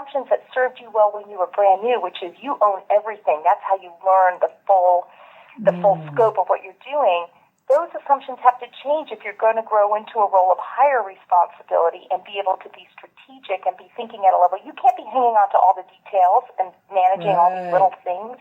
assumptions that served you well when you were brand new, which is you own everything. That's how you learn the full scope of what you're doing. Those assumptions have to change if you're going to grow into a role of higher responsibility and be able to be strategic and be thinking at a level. You can't be hanging on to all the details and managing all these little things.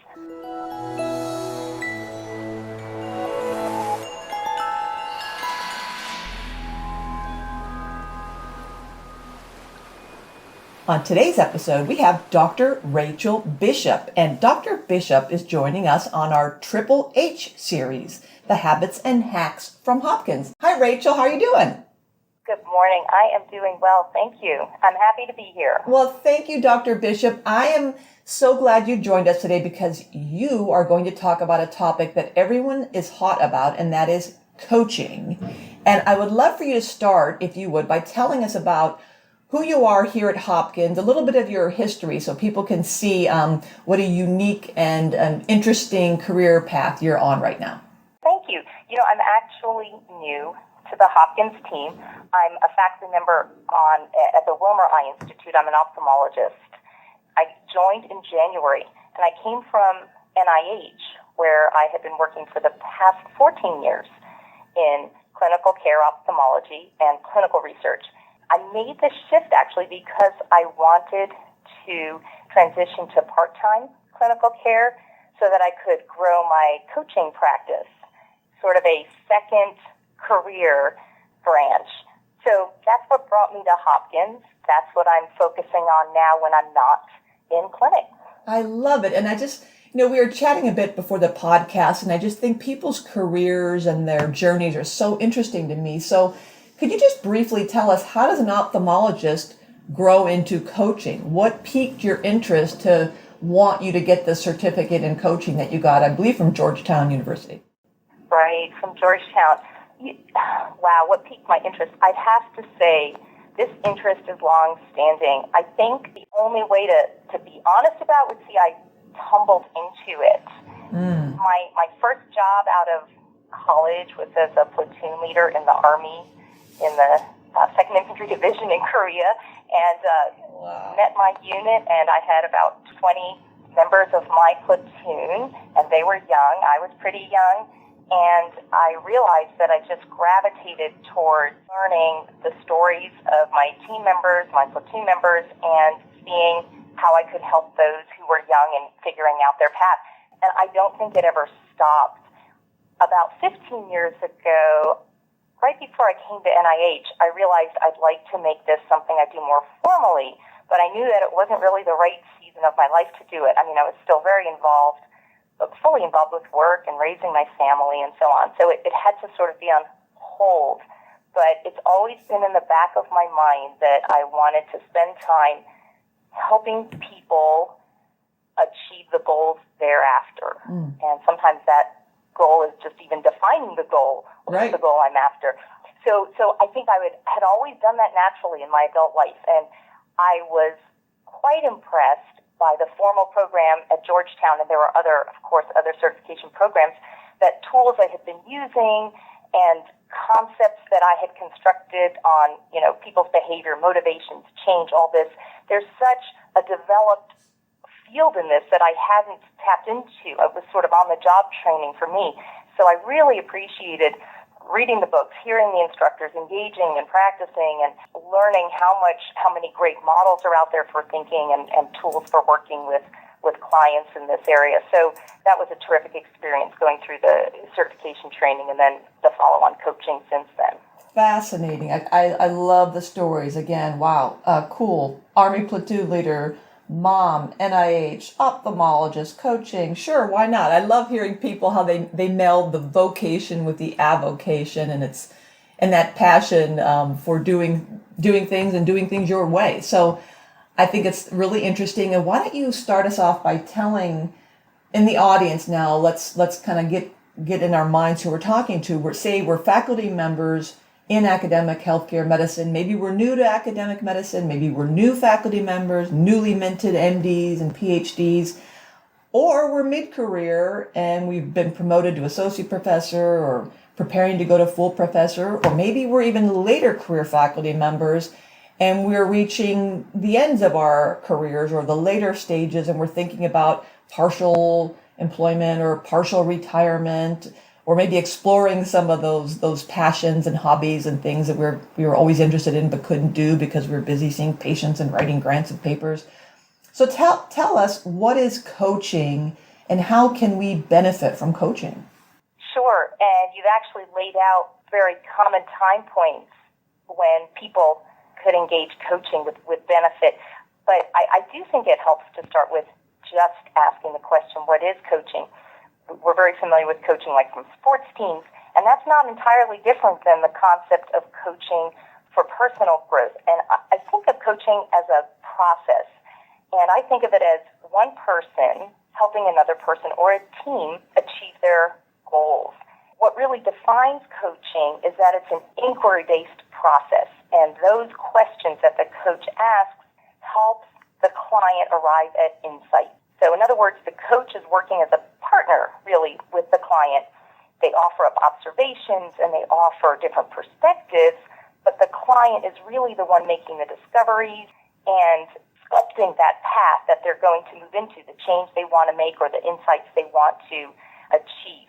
On today's episode, we have Dr. Rachel Bishop, and Dr. Bishop is joining us on our Triple H series, The Habits and Hacks from Hopkins. Hi, Rachel. How are you doing? Good morning. I am doing well. Thank you. I'm happy to be here. Well, thank you, Dr. Bishop. I am so glad you joined us today because you are going to talk about a topic that everyone is hot about, and that is coaching. And I would love for you to start, if you would, by telling us about who you are here at Hopkins, a little bit of your history so people can see what a unique and an interesting career path you're on right now. Thank you. You know, I'm actually new to the Hopkins team. I'm a faculty member at the Wilmer Eye Institute. I'm an ophthalmologist. I joined in January, and I came from NIH, where I had been working for the past 14 years in clinical care ophthalmology and clinical research. I made this shift actually because I wanted to transition to part-time clinical care so that I could grow my coaching practice, sort of a second career branch. So that's what brought me to Hopkins. That's what I'm focusing on now when I'm not in clinic. I love it. And I just, we were chatting a bit before the podcast, and I just think people's careers and their journeys are so interesting to me. So could you just briefly tell us, how does an ophthalmologist grow into coaching? What piqued your interest to want you to get the certificate in coaching that you got, I believe, from Georgetown University? Right, from Georgetown. Wow, what piqued my interest? I'd have to say this interest is long-standing. I think the only way to be honest about would be I tumbled into it. My first job out of college was as a platoon leader in the Army in the 2nd Infantry Division in Korea, and met my unit, and I had about 20 members of my platoon, and they were young. I was pretty young, and I realized that I just gravitated towards learning the stories of my team members, my platoon members, and seeing how I could help those who were young and figuring out their path. And I don't think it ever stopped. About 15 years ago, right before I came to NIH, I realized I'd like to make this something I do more formally, but I knew that it wasn't really the right season of my life to do it. I mean, I was still very involved, but fully involved with work and raising my family and so on. So it had to sort of be on hold. But it's always been in the back of my mind that I wanted to spend time helping people achieve the goals thereafter. And sometimes that goal is just even defining the goal. What's the goal I'm after? So I think I had always done that naturally in my adult life, and I was quite impressed by the formal program at Georgetown, and there were other certification programs, that tools I had been using and concepts that I had constructed on, people's behavior, motivations, change, all this. There's such a developed field in this that I hadn't tapped into. It was sort of on-the-job training for me. So I really appreciated reading the books, hearing the instructors, engaging and practicing, and learning how many great models are out there for thinking and tools for working with clients in this area. So that was a terrific experience going through the certification training and then the follow-on coaching since then. Fascinating. I love the stories. Again, wow, cool. Army platoon leader, mom, NIH, ophthalmologist, coaching. Sure, why not? I love hearing people how they meld the vocation with the avocation, and that passion for doing things and doing things your way. So I think it's really interesting. And why don't you start us off by telling in the audience now, let's kind of get in our minds who we're talking to. We're faculty members in academic healthcare medicine. Maybe we're new to academic medicine. Maybe we're new faculty members, newly minted MDs and PhDs, or we're mid-career and we've been promoted to associate professor or preparing to go to full professor, or maybe we're even later career faculty members and we're reaching the ends of our careers or the later stages, and we're thinking about partial employment or partial retirement, or maybe exploring some of those passions and hobbies and things that we were always interested in but couldn't do because we were busy seeing patients and writing grants and papers. So tell us, what is coaching and how can we benefit from coaching? Sure, and you've actually laid out very common time points when people could engage coaching with benefit. But I do think it helps to start with just asking the question, what is coaching? We're very familiar with coaching like from sports teams, and that's not entirely different than the concept of coaching for personal growth. And I think of coaching as a process, and I think of it as one person helping another person or a team achieve their goals. What really defines coaching is that it's an inquiry-based process, and those questions that the coach asks help the client arrive at insight. So in other words, the coach is working as a partner, really, with the client. They offer up observations and they offer different perspectives, but the client is really the one making the discoveries and sculpting that path that they're going to move into, the change they want to make or the insights they want to achieve.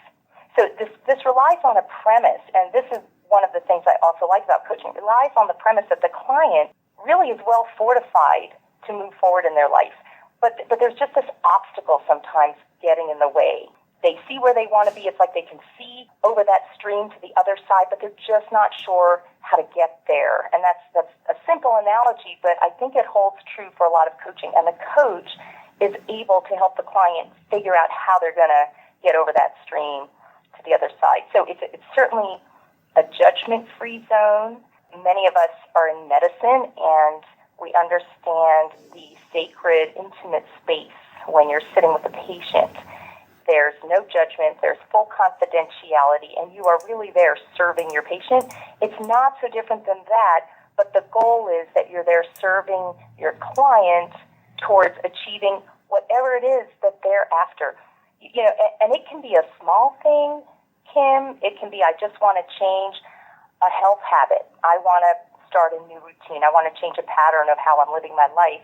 So this relies on a premise, and this is one of the things I also like about coaching. It relies on the premise that the client really is well fortified to move forward in their life. But there's just this obstacle sometimes getting in the way. They see where they want to be. It's like they can see over that stream to the other side, but they're just not sure how to get there. And that's a simple analogy, but I think it holds true for a lot of coaching. And the coach is able to help the client figure out how they're going to get over that stream to the other side. So it's certainly a judgment-free zone. Many of us are in medicine, and we understand the sacred, intimate space when you're sitting with a patient. There's no judgment, there's full confidentiality, and you are really there serving your patient. It's not so different than that, but the goal is that you're there serving your client towards achieving whatever it is that they're after. You know, and it can be a small thing, Kim. It can be, I just want to change a health habit. I want to start a new routine. I want to change a pattern of how I'm living my life.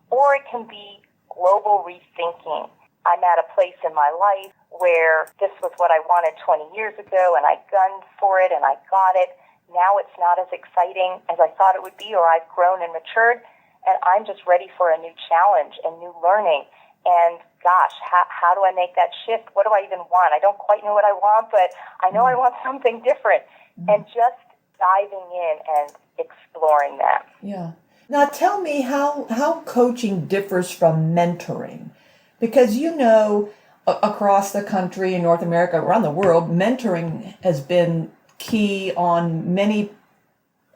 Or it can be global rethinking. I'm at a place in my life where this was what I wanted 20 years ago, and I gunned for it, and I got it. Now it's not as exciting as I thought it would be, or I've grown and matured, and I'm just ready for a new challenge and new learning. And gosh, how do I make that shift? What do I even want? I don't quite know what I want, but I know I want something different. And just diving in and exploring that. Yeah. Now tell me how coaching differs from mentoring. Because you know, across the country, in North America, around the world, mentoring has been key on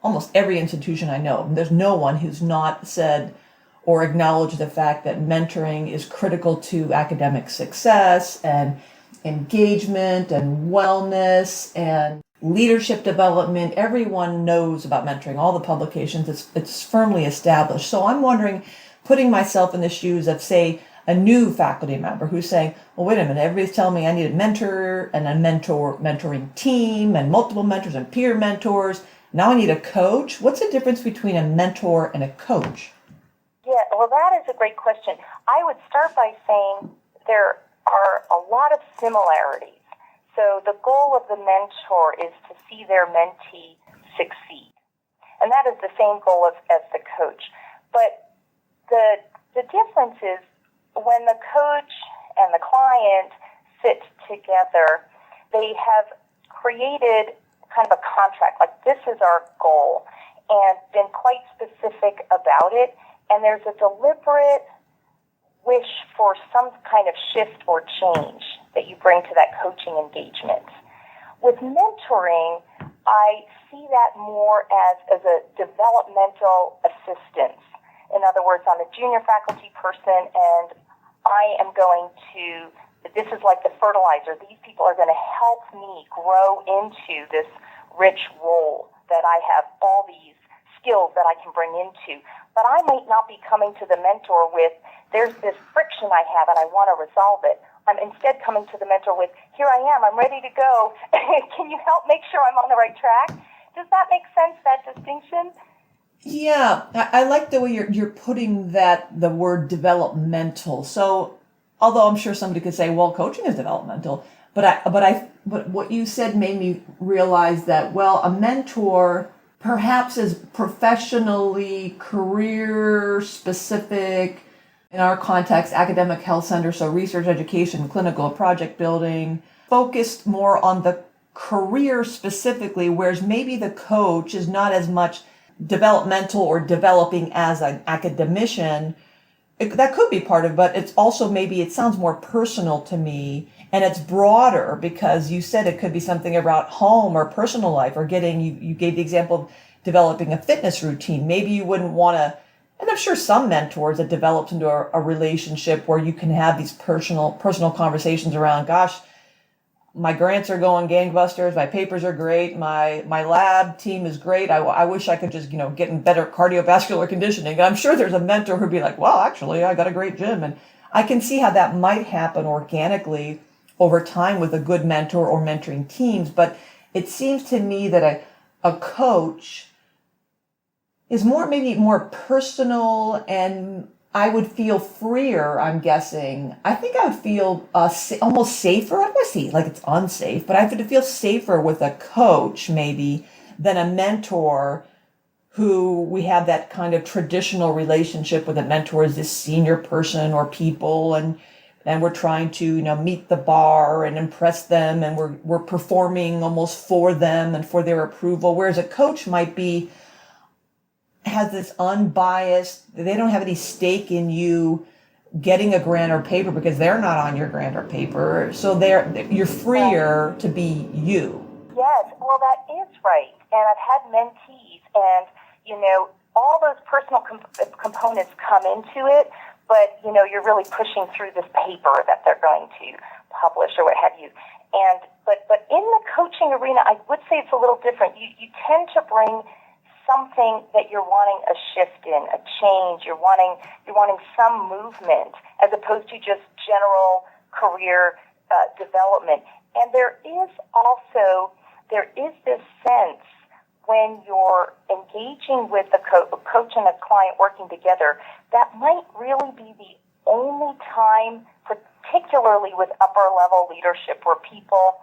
almost every institution I know. There's no one who's not said or acknowledged the fact that mentoring is critical to academic success and engagement and wellness and leadership development. Everyone knows about mentoring, all the publications, it's firmly established. So I'm wondering, putting myself in the shoes of, say, a new faculty member who's saying, well, wait a minute, everybody's telling me I need a mentor and a mentoring team and multiple mentors and peer mentors. Now I need a coach. What's the difference between a mentor and a coach? Yeah, well, that is a great question. I would start by saying there are a lot of similarities. So the goal of the mentor is to see their mentee succeed. And that is the same goal as the coach. But the difference is when the coach and the client sit together, they have created kind of a contract, like this is our goal, and been quite specific about it. And there's a deliberate wish for some kind of shift or change that you bring to that coaching engagement. With mentoring, I see that more as a developmental assistance. In other words, I'm a junior faculty person, and I am going to, this is like the fertilizer. These people are going to help me grow into this rich role that I have all these skills that I can bring into. But I might not be coming to the mentor with, there's this friction I have and I want to resolve it. I'm instead coming to the mentor with, here I am, I'm ready to go. Can you help make sure I'm on the right track? Does that make sense, that distinction? Yeah, I like the way you're putting the word developmental. So, although I'm sure somebody could say, well, coaching is developmental, but what you said made me realize that, well, a mentor perhaps is professionally career specific, in our context, academic health center, so research, education, clinical, project building, focused more on the career specifically, whereas maybe the coach is not as much developmental or developing as an academician. That could be part of it, but it's also maybe it sounds more personal to me, and it's broader because you said it could be something about home or personal life or you gave the example of developing a fitness routine. Maybe you wouldn't want to, and I'm sure some mentors that develops into a relationship where you can have these personal conversations around, gosh, my grants are going gangbusters. My papers are great. My lab team is great. I wish I could just, get in better cardiovascular conditioning. I'm sure there's a mentor who'd be like, well, actually, I got a great gym. And I can see how that might happen organically over time with a good mentor or mentoring teams. But it seems to me that a coach is maybe more personal, and I would feel freer, I'm guessing. I think I would feel almost safer. I don't want to say like it's unsafe, but I would feel safer with a coach maybe than a mentor who we have that kind of traditional relationship with. A mentor is this senior person or people, and we're trying to meet the bar and impress them, and we're performing almost for them and for their approval, whereas a coach has this unbiased, they don't have any stake in you getting a grant or paper because they're not on your grant or paper. So you're freer to be you. Yes, well, that is right. And I've had mentees, and, all those personal components come into it, but, you're really pushing through this paper that they're going to publish or what have you. And, but in the coaching arena, I would say it's a little different. You tend to bring something that you're wanting a shift in, a change. You're wanting some movement as opposed to just general career development. And there is this sense when you're engaging with a coach and a client working together, that might really be the only time, particularly with upper level leadership, where people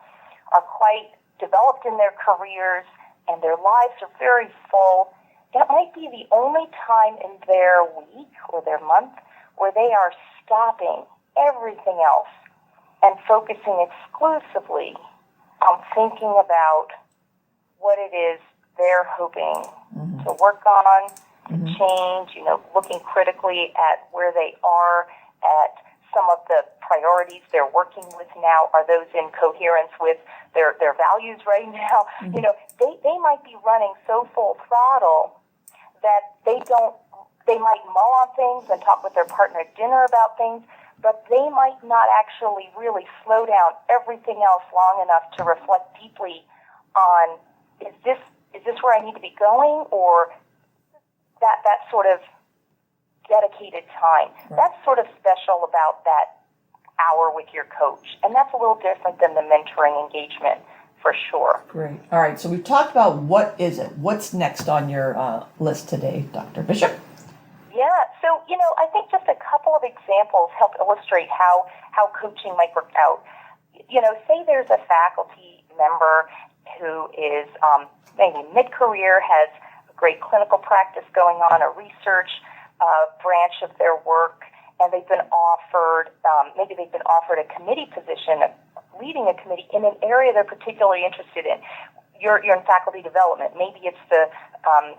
are quite developed in their careers and their lives are very full. That might be the only time in their week or their month where they are stopping everything else and focusing exclusively on thinking about what it is they're hoping to work on, to change, looking critically at where they are, at some of the priorities they're working with now. Are those in coherence with their values right now? They might be running so full throttle that they might mull on things and talk with their partner at dinner about things, but they might not actually really slow down everything else long enough to reflect deeply on, is this where I need to be going, or that sort of dedicated time. Right. That's sort of special about that hour with your coach, and that's a little different than the mentoring engagement, for sure. Great. All right, so we've talked about what is it. What's next on your list today, Dr. Bishop? Yeah, so, I think just a couple of examples help illustrate how coaching might work out. Say there's a faculty member who is maybe mid-career, has a great clinical practice going on, a research branch of their work, and they've been offered, a committee position, leading a committee in an area they're particularly interested in. You're in faculty development. Maybe it's the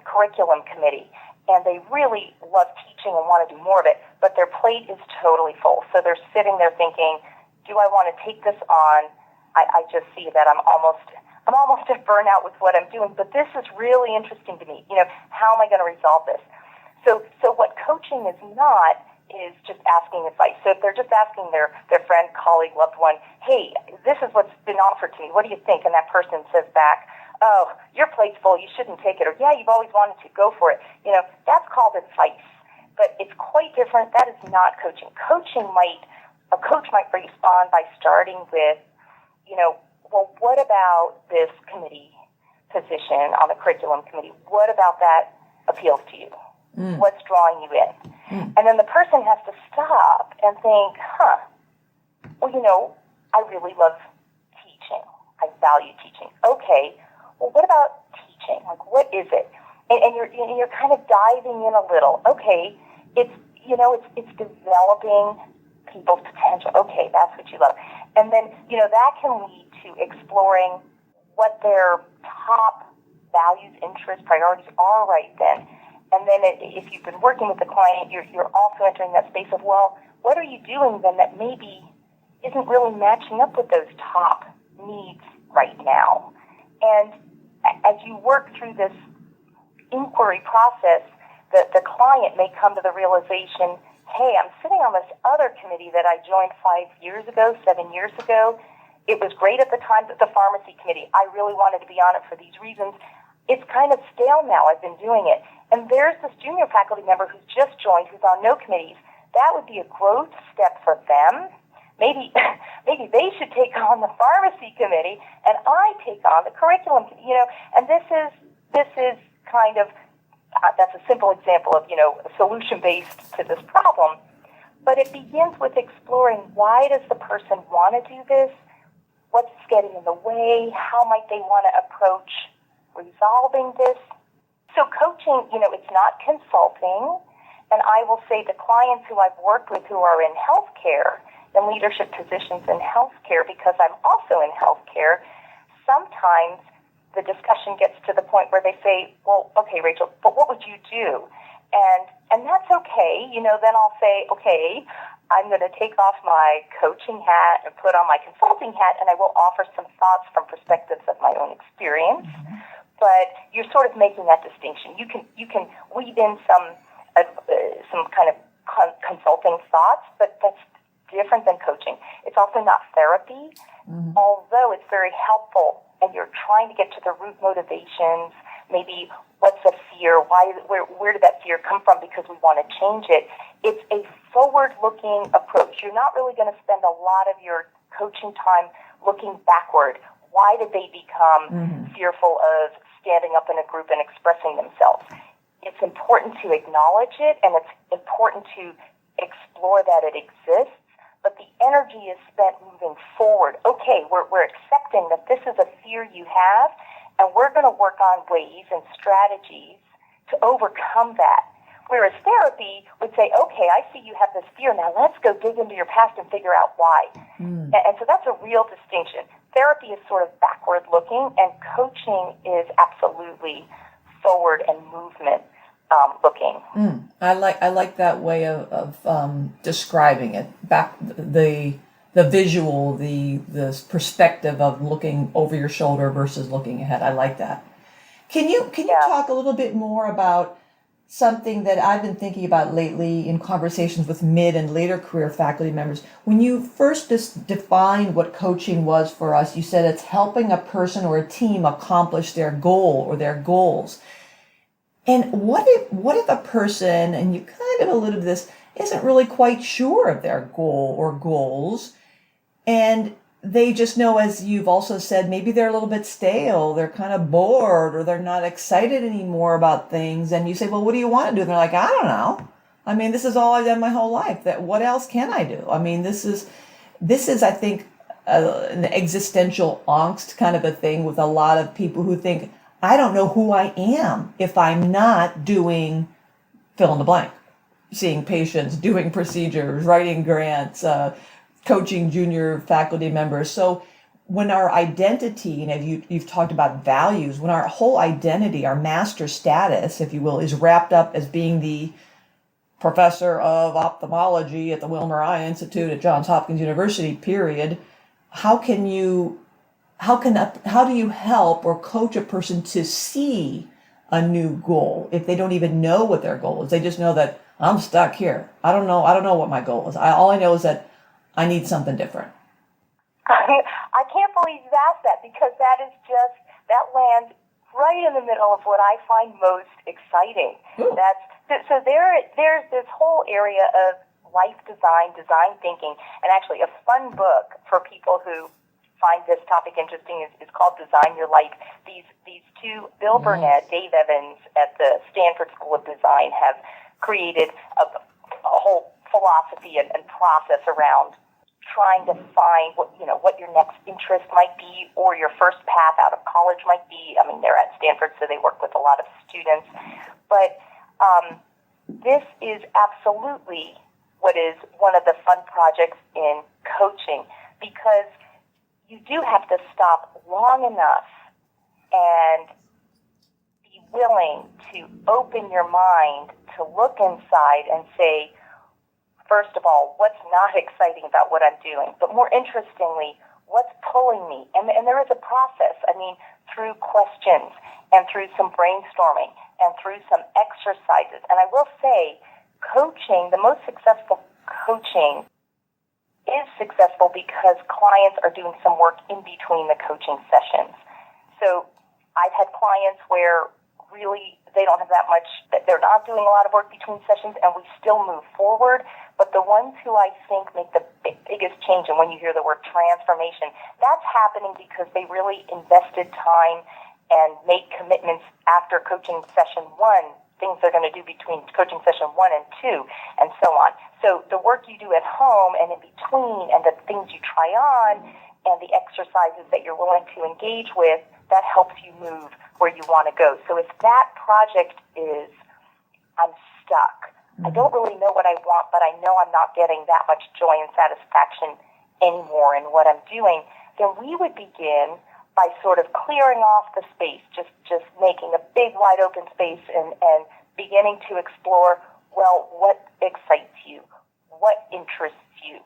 curriculum committee, and they really love teaching and want to do more of it, but their plate is totally full. So they're sitting there thinking, do I want to take this on? I just see that I'm almost at burnout with what I'm doing, but this is really interesting to me. How am I going to resolve this? So what coaching is not is just asking advice. So if they're just asking their friend, colleague, loved one, hey, this is what's been offered to me, what do you think? And that person says back, oh, your plate's full, you shouldn't take it. Or, yeah, you've always wanted to, go for it. That's called advice. But it's quite different. That is not coaching. A coach might respond by starting with, well, what about this committee position on the curriculum committee? What about that appeals to you? What's drawing you in? And then the person has to stop and think, well, I really love teaching. I value teaching. Okay, well, what about teaching? Like, what is it? And you're kind of diving in a little. Okay, it's developing people's potential. Okay, that's what you love. And then, that can lead to exploring what their top values, interests, priorities are right then. And then if you've been working with the client, you're also entering that space of, well, what are you doing then that maybe isn't really matching up with those top needs right now? And as you work through this inquiry process, the client may come to the realization, hey, I'm sitting on this other committee that I joined 7 years ago. It was great at the time, but the pharmacy committee, I really wanted to be on it for these reasons. It's kind of stale now. I've been doing it. And there's this junior faculty member who's just joined, who's on no committees. That would be a growth step for them. Maybe they should take on the pharmacy committee, and I take on the curriculum. And this is kind of that's a simple example of a solution based to this problem. But it begins with exploring, why does the person want to do this? What's getting in the way? How might they want to approach resolving this? So coaching, it's not consulting. And I will say the clients who I've worked with who are in healthcare, in leadership positions in healthcare, because I'm also in healthcare, sometimes the discussion gets to the point where they say, well, okay, Rachel, but what would you do? And that's okay. Then I'll say, okay, I'm going to take off my coaching hat and put on my consulting hat, and I will offer some thoughts from perspectives of my own experience. Mm-hmm. But you're sort of making that distinction. You can weave in some kind of consulting thoughts, but that's different than coaching. It's also not therapy, although it's very helpful, and you're trying to get to the root motivations. Maybe what's a fear? Where did that fear come from? Because we want to change it. It's a forward-looking approach. You're not really going to spend a lot of your coaching time looking backward. Why did they become fearful of standing up in a group and expressing themselves? It's important to acknowledge it, and it's important to explore that it exists, but the energy is spent moving forward. Okay, we're accepting that this is a fear you have, and we're going to work on ways and strategies to overcome that. Whereas therapy would say, okay, I see you have this fear. Now let's go dig into your past and figure out why. And so that's a real distinction. Therapy is sort of backward looking, and coaching is absolutely forward and movement looking. I like that way of describing it. Back the visual, the perspective of looking over your shoulder versus looking ahead. I like that. Can you talk a little bit more about something that I've been thinking about lately in conversations with mid and later career faculty members? When you first defined what coaching was for us, you said it's helping a person or a team accomplish their goal or their goals. And what if a person, and you kind of alluded to this, isn't really quite sure of their goal or goals, and they just know, as you've also said, maybe they're a little bit stale, they're kind of bored, or they're not excited anymore about things. And you say, well, what do you want to do? And they're like, I don't know. I mean, this is all I've done my whole life. What else can I do? I mean, this is, I think, an existential angst kind of a thing with a lot of people who think, I don't know who I am if I'm not doing fill in the blank, seeing patients, doing procedures, writing grants, coaching junior faculty members. So when our identity, and you've talked about values, when our whole identity, our master status, if you will, is wrapped up as being the professor of ophthalmology at the Wilmer Eye Institute at Johns Hopkins University, period, how do you help or coach a person to see a new goal if they don't even know what their goal is? They just know that I'm stuck here. I don't know what my goal is. All I know is that I need something different. I can't believe you asked that, because that lands right in the middle of what I find most exciting. Ooh. So there's this whole area of life design thinking, and actually a fun book for people who find this topic interesting is called Design Your Life. These two, Bill Burnett, Dave Evans at the Stanford School of Design, have created a whole philosophy and process around trying to find what your next interest might be, or your first path out of college might be. I mean, they're at Stanford, so they work with a lot of students. But this is absolutely what is one of the fun projects in coaching, because you do have to stop long enough and be willing to open your mind to look inside and say, first of all, what's not exciting about what I'm doing? But more interestingly, what's pulling me? And there is a process. I mean, through questions and through some brainstorming and through some exercises. And I will say, coaching, the most successful coaching is successful because clients are doing some work in between the coaching sessions. So I've had clients where really they don't have that much, they're not doing a lot of work between sessions, and we still move forward. But the ones who I think make the biggest change, and when you hear the word transformation, that's happening because they really invested time and made commitments after coaching session 1, things they're going to do between coaching session 1 and 2, and so on. So the work you do at home and in between, and the things you try on, and the exercises that you're willing to engage with, that helps you move where you want to go. So if that project is, I'm stuck, I don't really know what I want, but I know I'm not getting that much joy and satisfaction anymore in what I'm doing, then we would begin by sort of clearing off the space, just making a big wide open space and beginning to explore, well, what excites you? What interests you?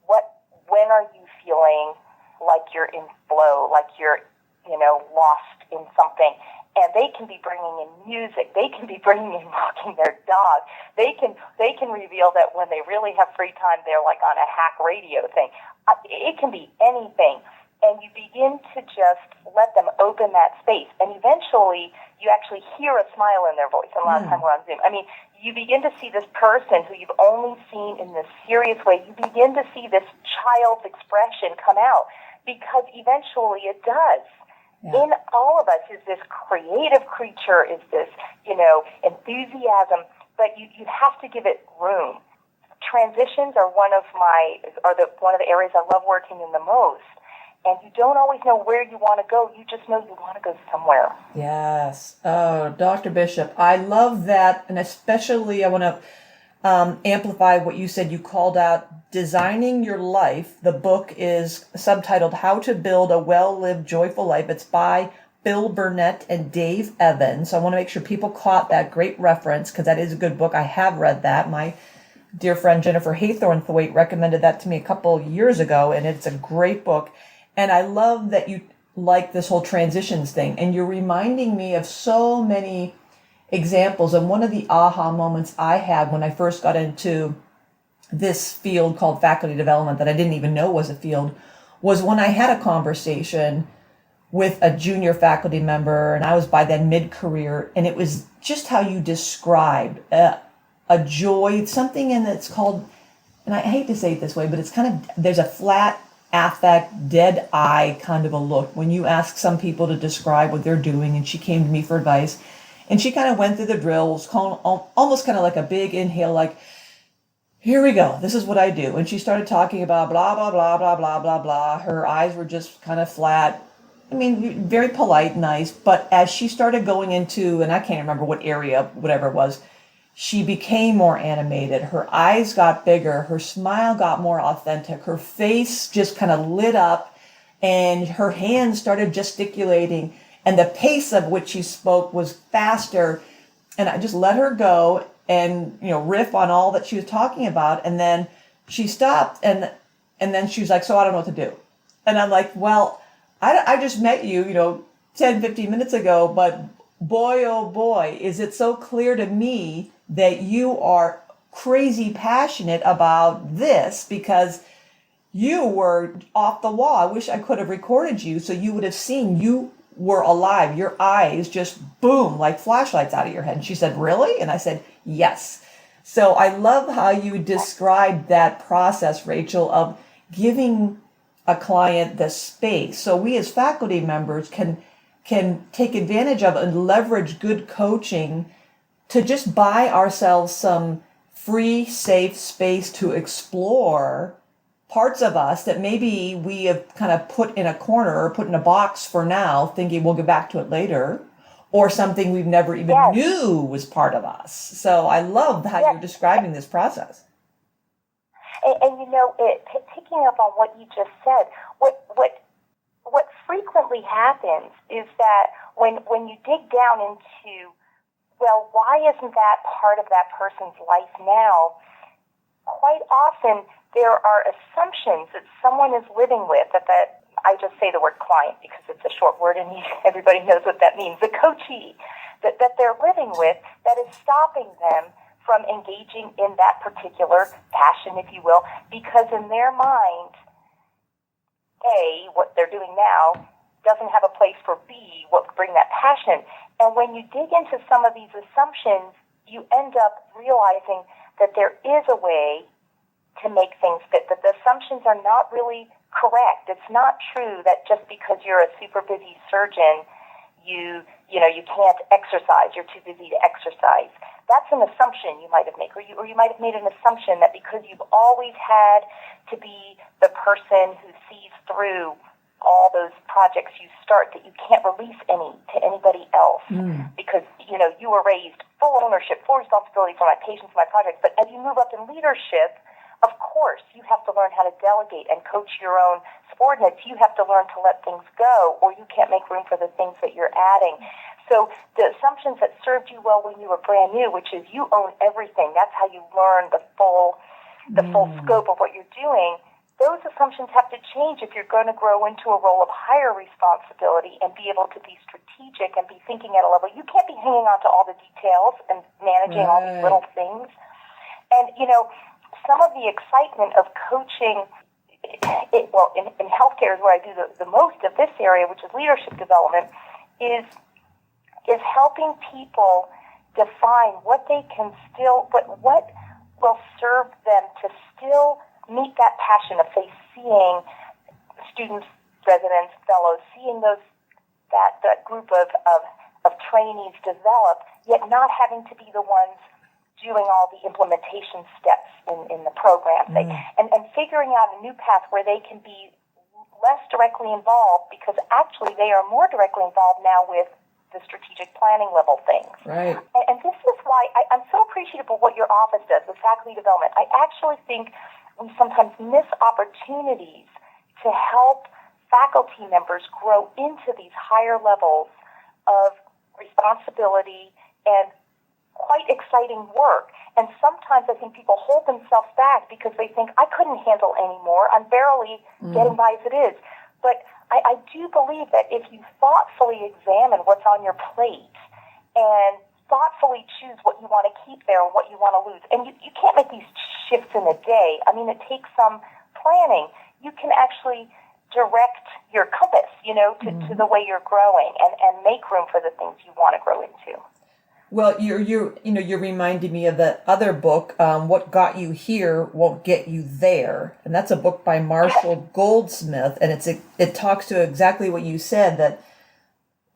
When are you feeling like you're in flow, like you're lost in something? And they can be bringing in music. They can be bringing in walking their dog. They can reveal that when they really have free time, they're like on a hack radio thing. It can be anything. And you begin to just let them open that space. And eventually, you actually hear a smile in their voice. And a lot of time we're on Zoom. I mean, you begin to see this person who you've only seen in this serious way. You begin to see this child's expression come out, because eventually it does. Yeah. In all of us is this creative creature, is this, enthusiasm, but you have to give it room. Transitions are one of the areas I love working in the most. And you don't always know where you want to go. You just know you want to go somewhere. Yes. Oh, Dr. Bishop, I love that. And especially I want to amplify what you said. You called out Designing Your Life. The book is subtitled How to Build a Well-Lived, Joyful Life. It's by Bill Burnett and Dave Evans. So I want to make sure people caught that great reference, because that is a good book. I have read that. My dear friend Jennifer Haythornthwaite recommended that to me a couple years ago, and it's a great book. And I love that you like this whole transitions thing. And you're reminding me of so many examples. And one of the aha moments I had when I first got into this field called faculty development, that I didn't even know was a field, was when I had a conversation with a junior faculty member, and I was by then mid-career, and it was just how you described a joy, something in that's called, and I hate to say it this way, but it's kind of, there's a flat affect, dead eye kind of a look when you ask some people to describe what they're doing. And she came to me for advice, and she kind of went through the drills, almost kind of like a big inhale, like, here we go, this is what I do. And she started talking about blah, blah, blah, blah, blah, blah, blah. Her eyes were just kind of flat. I mean, very polite, nice. But as she started going into, and I can't remember what area, whatever it was, she became more animated. Her eyes got bigger. Her smile got more authentic. Her face just kind of lit up, and her hands started gesticulating, and the pace of which she spoke was faster. And I just let her go and, riff on all that she was talking about. And then she stopped, and then she was like, so I don't know what to do. And I'm like, well, I just met you, 10, 15 minutes ago, but boy, oh boy, is it so clear to me that you are crazy passionate about this, because you were off the wall. I wish I could have recorded you so you would have seen you were alive. Your eyes just boom, like flashlights out of your head. And she said, really? And I said, yes. So I love how you described that process, Rachel, of giving a client the space. So we as faculty members can take advantage of and leverage good coaching to just buy ourselves some free, safe space to explore parts of us that maybe we have kind of put in a corner or put in a box for now, thinking we'll get back to it later, or something we've never even knew was part of us. So I love how you're describing this process. And picking up on what you just said, what frequently happens is that when you dig down into, well, why isn't that part of that person's life now? Quite often there are assumptions that someone is living with, that I just say the word client because it's a short word and everybody knows what that means, the coachee, that they're living with, that is stopping them from engaging in that particular passion, if you will, because in their mind, A, what they're doing now doesn't have a place for B, what would bring that passion. And when you dig into some of these assumptions, you end up realizing that there is a way to make things fit, that the assumptions are not really correct. It's not true that just because you're a super busy surgeon, you can't exercise, you're too busy to exercise. That's an assumption you might have made, or you might have made an assumption that because you've always had to be the person who sees through all those projects you start, that you can't release any to anybody else because, you were raised full ownership, full responsibility for my patients, my projects. But as you move up in leadership, of course, you have to learn how to delegate and coach your own subordinates. You have to learn to let things go, or you can't make room for the things that you're adding. So the assumptions that served you well when you were brand new, which is you own everything, that's how you learn the full scope of what you're doing, those assumptions have to change if you're going to grow into a role of higher responsibility and be able to be strategic and be thinking at a level. You can't be hanging on to all the details and managing all these little things. And, some of the excitement of coaching, in healthcare is where I do the most of this area, which is leadership development, is helping people define what they can still, what will serve them to still meet that passion of, say, seeing students, residents, fellows, seeing that group of trainees develop, yet not having to be the ones doing all the implementation steps in the program, and figuring out a new path where they can be less directly involved, because actually they are more directly involved now with the strategic planning level things. Right. And this is why I'm so appreciative of what your office does with faculty development. I actually think we sometimes miss opportunities to help faculty members grow into these higher levels of responsibility and quite exciting work. And sometimes I think people hold themselves back because they think, I couldn't handle anymore. I'm barely getting by as it is. But I do believe that if you thoughtfully examine what's on your plate and thoughtfully choose what you want to keep there and what you want to lose, and you can't make these shifts in a day. I mean, it takes some planning. You can actually direct your compass, to the way you're growing and make room for the things you want to grow into. Well, you're reminding me of that other book, What Got You Here Won't Get You There. And that's a book by Marshall Goldsmith. And it talks to exactly what you said, that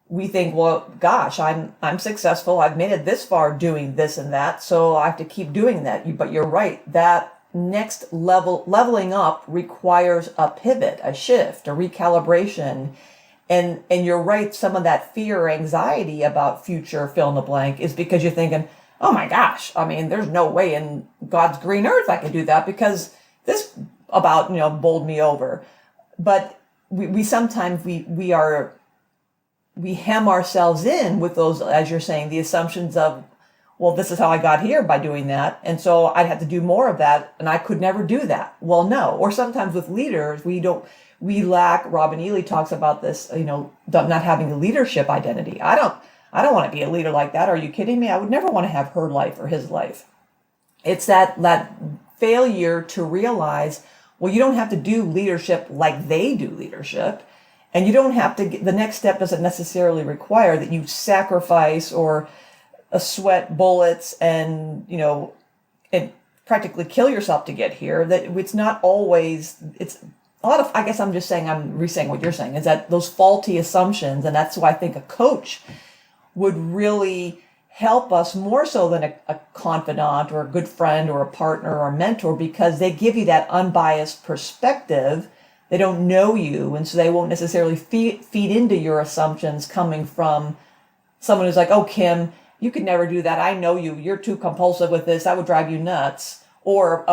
we think, well, gosh, I'm successful. I've made it this far doing this and that, so I have to keep doing that. But you're right. That next leveling up requires a pivot, a shift, a recalibration. And you're right, some of that fear or anxiety about future fill in the blank is because you're thinking, oh my gosh, I mean, there's no way in God's green earth I could do that because this about, bowled me over. But we sometimes we hem ourselves in with those, as you're saying, the assumptions of, well, this is how I got here by doing that. And so I'd have to do more of that and I could never do that. Well, no. Or sometimes with leaders, we lack, Robin Ely talks about this, not having a leadership identity. I don't want to be a leader like that. Are you kidding me? I would never want to have her life or his life. It's that failure to realize, well, you don't have to do leadership like they do leadership. And you don't have to, the next step doesn't necessarily require that you sacrifice or sweat bullets and practically kill yourself to get here. That it's not always, it's a lot of, I guess I'm just saying, I'm re-saying what you're saying, is that those faulty assumptions, and that's why I think a coach would really help us more so than a confidant or a good friend or a partner or a mentor, because they give you that unbiased perspective. They don't know you, and so they won't necessarily feed into your assumptions coming from someone who's like, oh, Kim, you could never do that. I know you. You're too compulsive with this. That would drive you nuts. Or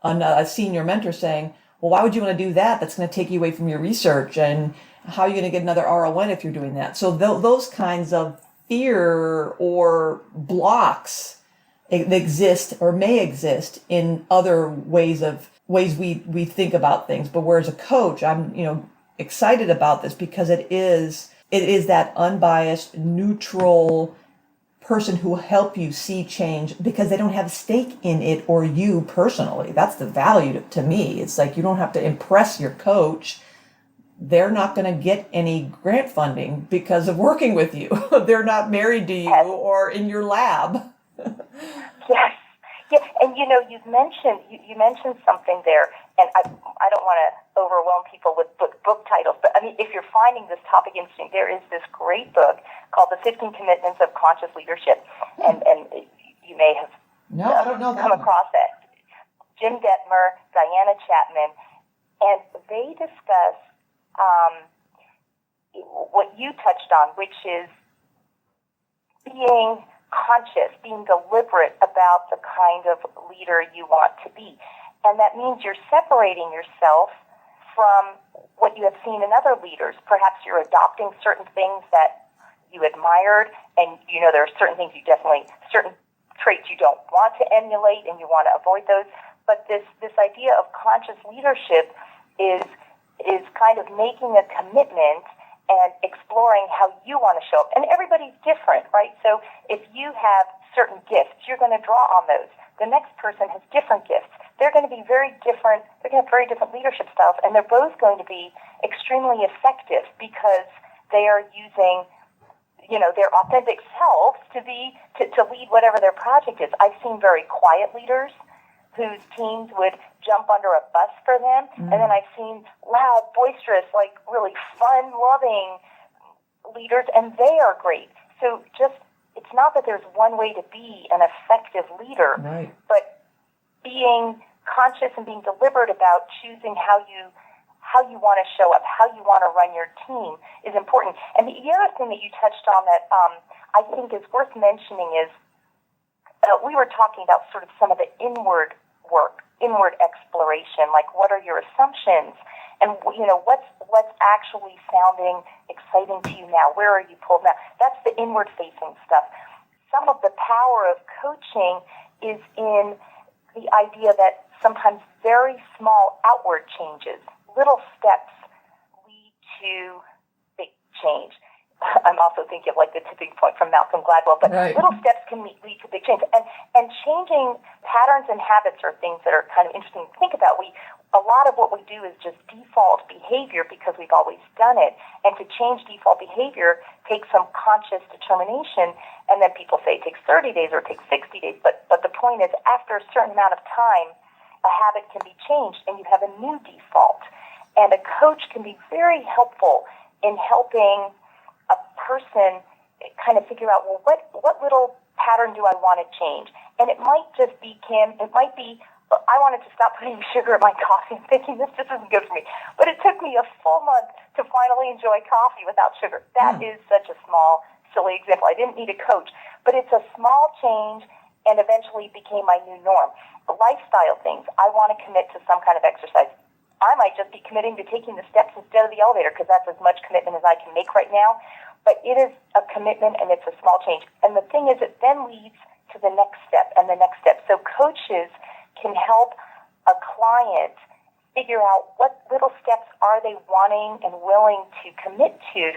a senior mentor saying, well, why would you want to do that? That's going to take you away from your research. And how are you going to get another RON if you're doing that? So those kinds of fear or blocks exist or may exist in other ways we think about things. But whereas a coach, I'm excited about this because it is that unbiased, neutral person who will help you see change because they don't have a stake in it or you personally. That's the value to me. It's like you don't have to impress your coach. They're not going to get any grant funding because of working with you. They're not married to you or in your lab. Yes. Yeah, and you mentioned something there, and I don't want to overwhelm people with book titles, but I mean, if you're finding this topic interesting, there is this great book called The 15 Commitments of Conscious Leadership, and you may have I don't know come across that. Jim Detmer, Diana Chapman, and they discuss what you touched on, which is being conscious, being deliberate about the kind of leader you want to be. And that means you're separating yourself from what you have seen in other leaders. Perhaps you're adopting certain things that you admired, and there are certain things certain traits you don't want to emulate and you want to avoid those. But this idea of conscious leadership is kind of making a commitment and exploring how you want to show up. And everybody's different, right? So if you have certain gifts, you're going to draw on those. The next person has different gifts. They're going to be very different. They're going to have very different leadership styles, and they're both going to be extremely effective because they are using, their authentic selves to lead whatever their project is. I've seen very quiet leaders whose teams would jump under a bus for them. And then I've seen loud, boisterous, like really fun-loving leaders, and they are great. So it's not that there's one way to be an effective leader, right, but being conscious and being deliberate about choosing how you want to show up, how you want to run your team is important. And the other thing that you touched on that I think is worth mentioning is we were talking about sort of some of the inward work, inward exploration, like what are your assumptions, and what's actually sounding exciting to you now? Where are you pulled now? That's the inward-facing stuff. Some of the power of coaching is in the idea that sometimes very small outward changes, little steps, lead to big change. I'm also thinking of like the tipping point from Malcolm Gladwell, but right, little steps can lead to big change. And changing patterns and habits are things that are kind of interesting to think about. A lot of what we do is just default behavior because we've always done it. And to change default behavior takes some conscious determination. And then people say it takes 30 days or it takes 60 days. But the point is, after a certain amount of time, a habit can be changed and you have a new default. And a coach can be very helpful in helping a person kind of figure out, well, what little pattern do I want to change? And it might just be, Kim, it might be, I wanted to stop putting sugar in my coffee. I'm thinking this just isn't good for me. But it took me a full month to finally enjoy coffee without sugar. That is such a small, silly example. I didn't need a coach. But it's a small change and eventually became my new norm. The lifestyle things, I want to commit to some kind of exercise. I might just be committing to taking the steps instead of the elevator because that's as much commitment as I can make right now. But it is a commitment and it's a small change. And the thing is, it then leads to the next step and the next step. So coaches can help a client figure out what little steps are they wanting and willing to commit to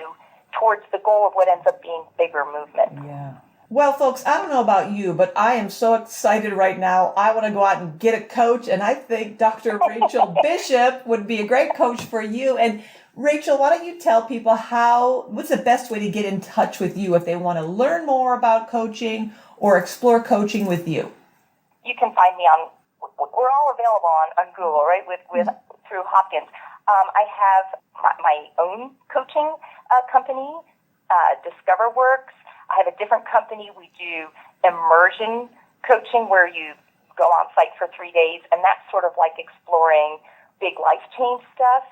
towards the goal of what ends up being bigger movement. Yeah. Well, folks, I don't know about you, but I am so excited right now. I want to go out and get a coach, and I think Dr. Rachel Bishop would be a great coach for you. And Rachel, why don't you tell people what's the best way to get in touch with you if they want to learn more about coaching or explore coaching with you? You can find me we're all available on Google, right, through Hopkins. I have my own coaching company, DiscoverWorks. I have a different company. We do immersion coaching where you go on site for 3 days, and that's sort of like exploring big life change stuff.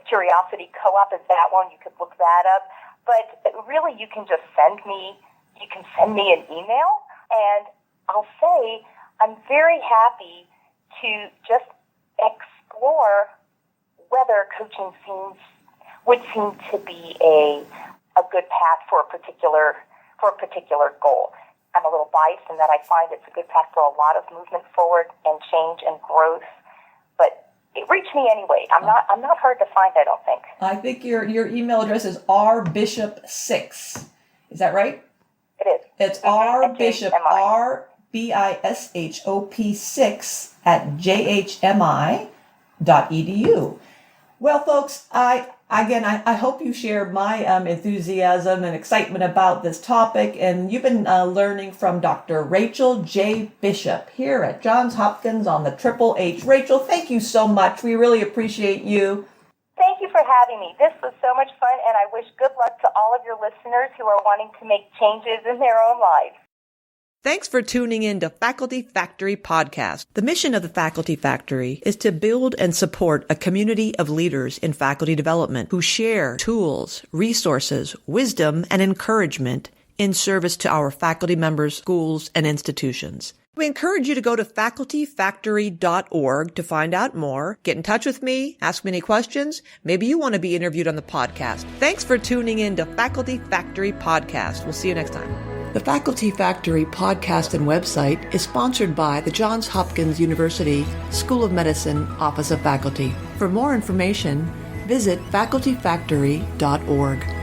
Curiosity Co-op is that one. You could look that up. But really, you can just send me an email, and I'll say I'm very happy to just explore whether coaching would seem to be a good path for a particular goal. I'm a little biased in that I find it's a good path for a lot of movement forward and change and growth, but it reached me anyway. I'm not hard to find, I don't think. I think your email address is rbishop6. Is that right? It is. It's rbishop, RBISHOP6 at jhmi.edu. Well, folks, I hope you share my enthusiasm and excitement about this topic, and you've been learning from Dr. Rachel J. Bishop here at Johns Hopkins on the Triple H. Rachel, thank you so much. We really appreciate you. Thank you for having me. This was so much fun, and I wish good luck to all of your listeners who are wanting to make changes in their own lives. Thanks for tuning in to Faculty Factory Podcast. The mission of the Faculty Factory is to build and support a community of leaders in faculty development who share tools, resources, wisdom, and encouragement in service to our faculty members, schools, and institutions. We encourage you to go to facultyfactory.org to find out more, get in touch with me, ask me any questions. Maybe you want to be interviewed on the podcast. Thanks for tuning in to Faculty Factory Podcast. We'll see you next time. The Faculty Factory podcast and website is sponsored by the Johns Hopkins University School of Medicine Office of Faculty. For more information, visit facultyfactory.org.